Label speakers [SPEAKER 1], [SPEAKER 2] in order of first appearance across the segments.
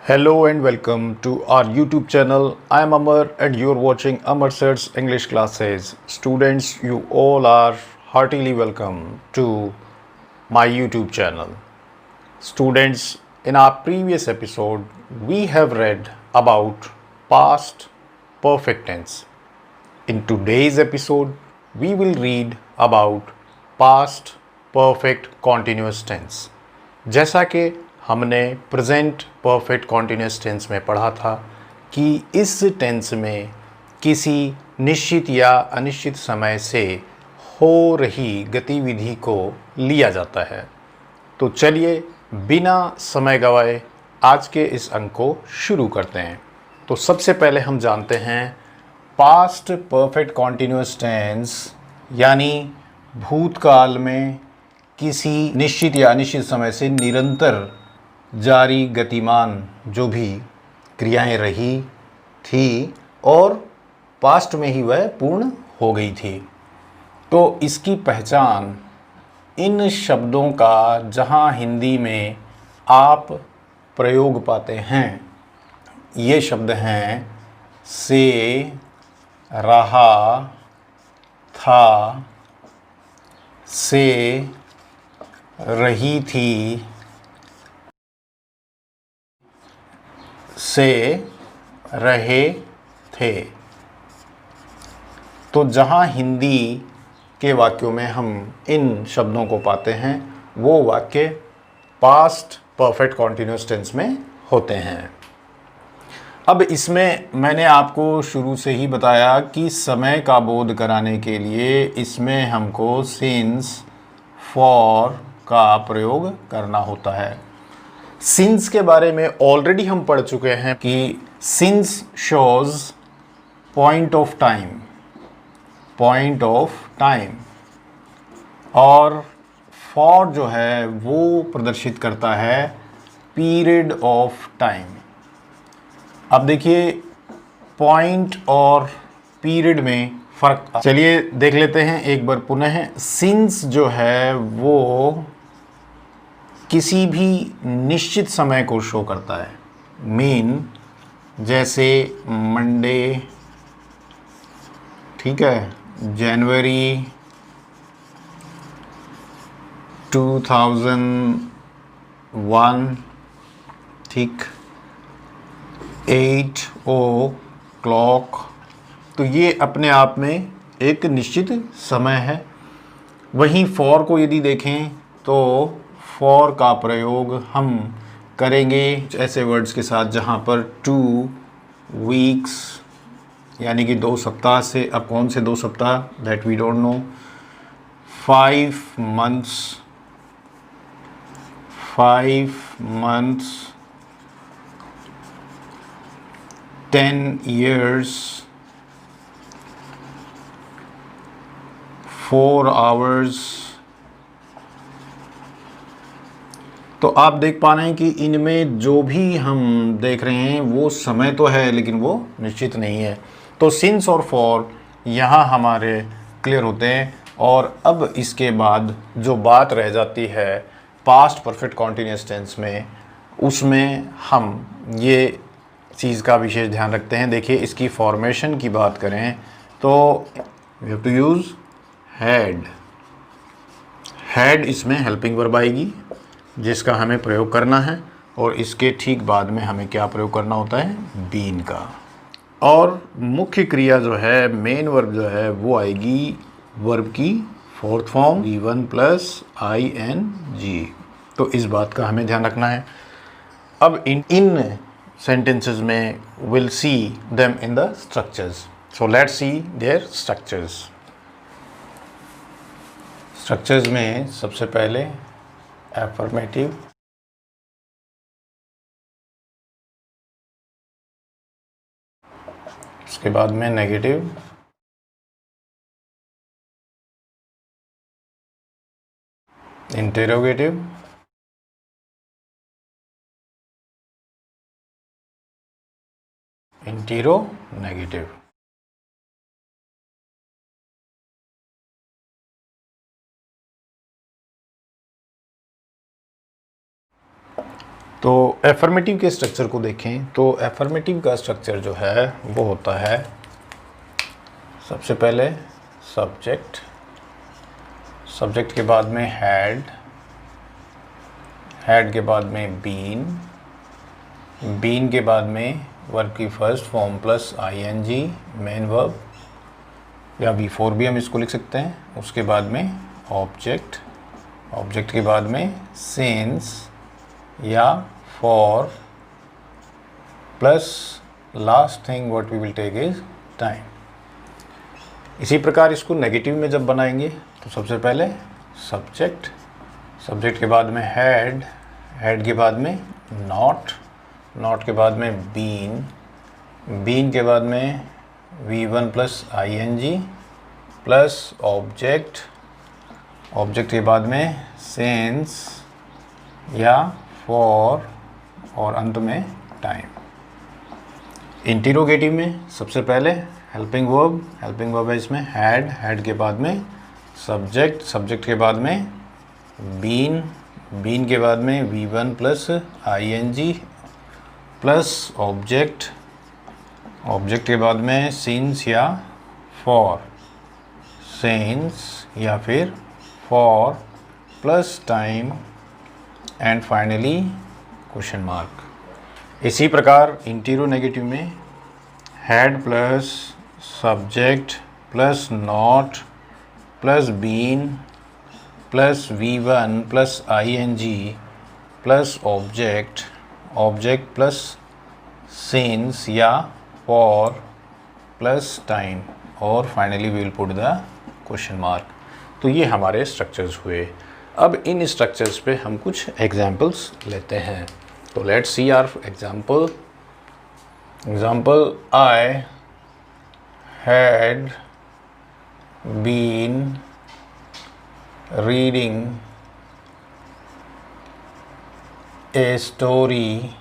[SPEAKER 1] Hello and welcome to our YouTube channel. I am Amar and you're watching Amar Sir's English classes. Students, you all are heartily welcome to my YouTube channel. Students, in our previous episode, we have read about past perfect tense. In today's episode, we will read about past perfect continuous tense. जैसा कि हमने present perfect continuous tense में पढ़ा था कि इस tense में किसी निश्चित या अनिश्चित समय से हो रही गतिविधि को लिया जाता है। तो चलिए बिना समय गवाए आज के इस अंक को शुरू करते हैं। तो सबसे पहले हम जानते हैं पास्ट परफेक्ट कॉन्टिन्यूस टेंस यानी भूतकाल में किसी निश्चित या अनिश्चित समय से निरंतर जारी गतिमान जो भी क्रियाएं रही थी और पास्ट में ही वह पूर्ण हो गई थी। तो इसकी पहचान इन शब्दों का जहां हिंदी में आप प्रयोग पाते हैं, ये शब्द हैं से, रहा, था, से, रही थी, से, रहे थे। तो जहाँ हिंदी के वाक्यों में हम इन शब्दों को पाते हैं वो वाक्य पास्ट परफेक्ट कॉन्टिन्यूस टेंस में होते हैं। अब इसमें मैंने आपको शुरू से ही बताया कि समय का बोध कराने के लिए इसमें हमको सिंस, फॉर का प्रयोग करना होता है। सिंस के बारे में ऑलरेडी हम पढ़ चुके हैं कि since shows point of time और फॉर जो है वो प्रदर्शित करता है पीरियड ऑफ टाइम। अब देखिए पॉइंट और पीरियड में फ़र्क। चलिए देख लेते हैं एक बार पुनः। सिंस जो है वो किसी भी निश्चित समय को शो करता है। जैसे मंडे, ठीक है, जनवरी 2001, ठीक, 8 o'clock। तो ये अपने आप में एक निश्चित समय है। वहीं फॉर को यदि देखें तो फॉर का प्रयोग हम करेंगे ऐसे वर्ड्स के साथ जहाँ पर 2 वीक्स यानी कि 2 सप्ताह से, अब कौन से 2 सप्ताह that we don't know, 5 months, 10 years, 4 hours। तो आप देख पा रहे हैं कि इनमें जो भी हम देख रहे हैं वो समय तो है लेकिन वो निश्चित नहीं है। तो सिंस और फॉर यहाँ हमारे क्लियर होते हैं। और अब इसके बाद जो बात रह जाती है पास्ट परफेक्ट कॉन्टिन्यूस टेंस में, उसमें हम ये चीज़ का विशेष ध्यान रखते हैं। देखिए इसकी फॉर्मेशन की बात करें तो we have to use had इसमें हेल्पिंग वर्ब आएगी जिसका हमें प्रयोग करना है और इसके ठीक बाद में हमें क्या प्रयोग करना होता है, बीन का। और मुख्य क्रिया जो है, मेन वर्ब जो है वो आएगी वर्ब की फोर्थ फॉर्म V1 + ing। तो इस बात का हमें ध्यान रखना है। अब इन sentences में we'll see them in the structures. So let's see their structures. Structures में सबसे पहले affirmative, उसके बाद में नेगेटिव, इंटेरोगेटिव, इंटेरोनेगेटिव। तो एफर्मेटिव के स्ट्रक्चर को देखें तो एफर्मेटिव का स्ट्रक्चर जो है वो होता है, सबसे पहले सब्जेक्ट, सब्जेक्ट के बाद में हैड, हैड के बाद में बीन, बीन के बाद में वर्ब की first form plus ING main verb, या V4 भी हम इसको लिख सकते हैं। उसके बाद में ऑब्जेक्ट, ऑब्जेक्ट के बाद में सिंस या for, plus last thing what we will take is time. इसी प्रकार इसको नेगेटिव में जब बनाएंगे तो सबसे पहले सब्जेक्ट, सब्जेक्ट के बाद में हैड, हैड के बाद में नॉट, नॉट के बाद में बीन, बीन के बाद में V1 plus ING plus object, object के बाद में सिंस या फॉर और अंत में टाइम। इंटरोगेटिव में सबसे पहले हेल्पिंग वर्ब, हेल्पिंग वर्ब है इसमें हैड, हैड के बाद में सब्जेक्ट, सब्जेक्ट के बाद में बीन, बीन के बाद में V1 plus ING plus object, object के बाद में सिंस या फॉर, सिंस या फिर for plus time and finally question mark. इसी प्रकार इंटेरोनेगेटिव में had plus subject plus not plus been plus V1 plus ING plus object, object plus since या फॉर प्लस टाइम और finally we will put the question mark. तो ये हमारे structures हुए। अब इन स्ट्रक्चर्स पे हम कुछ एग्जाम्पल्स लेते हैं। तो let's see our example. Example, I had been reading a story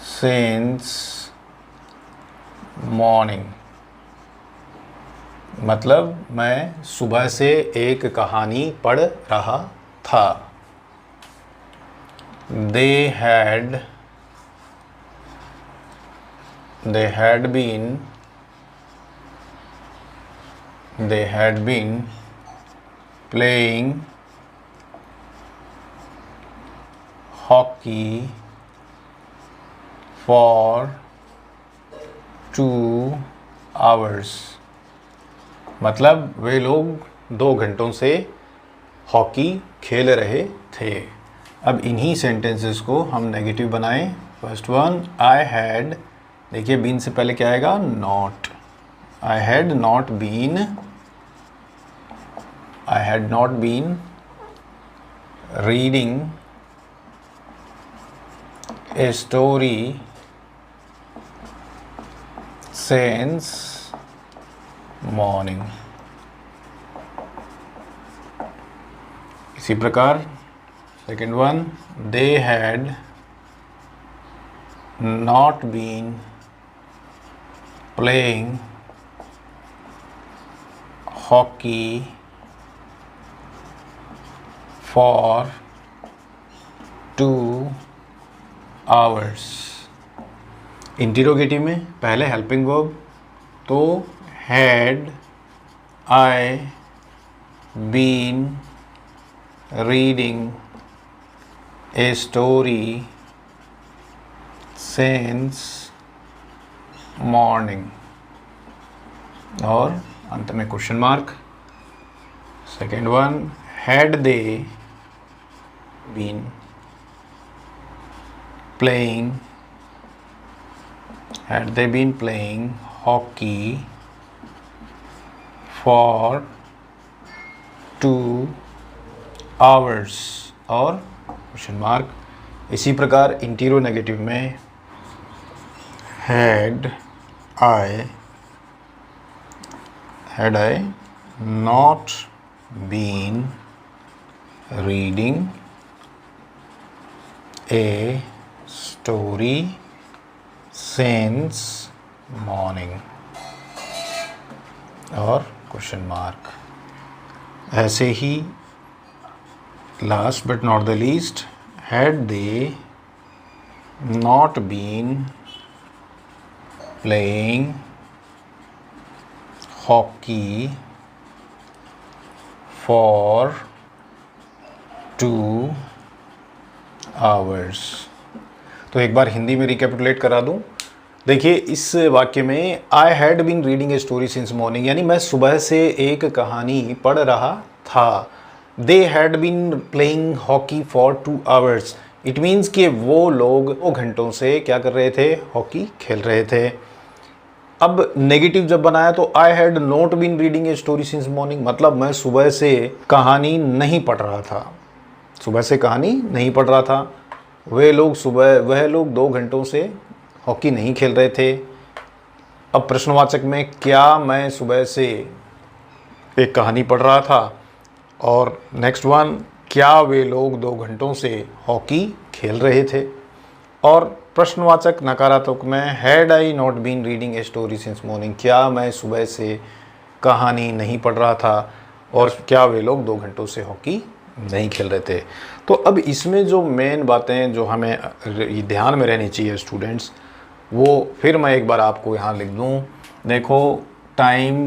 [SPEAKER 1] since morning. मतलब मैं सुबह से एक कहानी पढ़ रहा था। They had been playing hockey for 2 hours। मतलब वे लोग 2 घंटों से हॉकी खेल रहे थे। अब इन्हीं सेंटेंसेस को हम नेगेटिव बनाएं। फर्स्ट वन, आई हैड, देखिए बीन से पहले क्या आएगा, not. I had not been reading a story since morning. इसी प्रकार second one, they had not been playing hockey for 2 hours। Interrogative में पहले हेल्पिंग वर्ब, तो had I been reading a story since morning और अंत में question mark. Second one, had they been playing hockey for 2 hours और question mark. इसी प्रकार interronegative में had I not been reading a story since morning और question mark. ऐसे ही last but not the least, had they not been playing hockey for 2 hours। तो एक बार हिंदी में रिकैपिटुलेट करा दूं। देखिए इस वाक्य में I had been reading a story since morning, यानी मैं सुबह से एक कहानी पढ़ रहा था। They had been playing hockey for 2 hours, it means कि वो लोग 2 घंटों से क्या कर रहे थे, हॉकी खेल रहे थे। अब नेगेटिव जब बनाया तो I had not been reading a story since morning, मतलब मैं सुबह से कहानी नहीं पढ़ रहा था, सुबह से कहानी नहीं पढ़ रहा था। वह लोग 2 घंटों से हॉकी नहीं खेल रहे थे। अब प्रश्नवाचक में क्या मैं सुबह से एक कहानी पढ़ रहा था, और नेक्स्ट वन क्या वे लोग 2 घंटों से हॉकी खेल रहे थे। और प्रश्नवाचक नकारात्मक में had I not been reading a story since morning, क्या मैं सुबह से कहानी नहीं पढ़ रहा था, और क्या वे लोग 2 घंटों से हॉकी नहीं खेल रहे थे। तो अब इसमें जो मेन बातें जो हमें ध्यान में रहनी चाहिए स्टूडेंट्स, वो फिर मैं एक बार आपको यहाँ लिख दूँ। देखो टाइम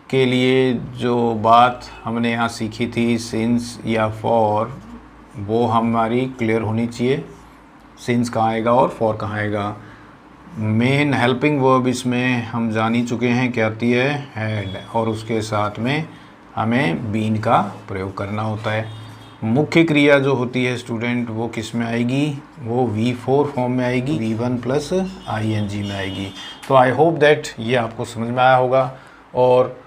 [SPEAKER 1] के लिए जो बात हमने यहाँ सीखी थी सिंस या फॉर, वो हमारी क्लियर होनी चाहिए। सिंस कहाँ आएगा और फॉर कहाँ आएगा। मेन हेल्पिंग वर्ब इसमें हम जान ही चुके हैं क्या आती है, हैड, और उसके साथ में हमें बीन का प्रयोग करना होता है। मुख्य क्रिया जो होती है स्टूडेंट वो किस में आएगी, वो V4 फॉर्म में आएगी, V1 प्लस ING में आएगी। तो आई होप दैट ये आपको समझ में आया होगा, और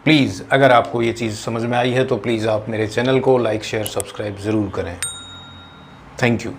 [SPEAKER 1] प्लीज़ अगर आपको ये चीज़ समझ में आई है तो प्लीज़ आप मेरे चैनल को लाइक शेयर सब्सक्राइब ज़रूर करें। Thank you.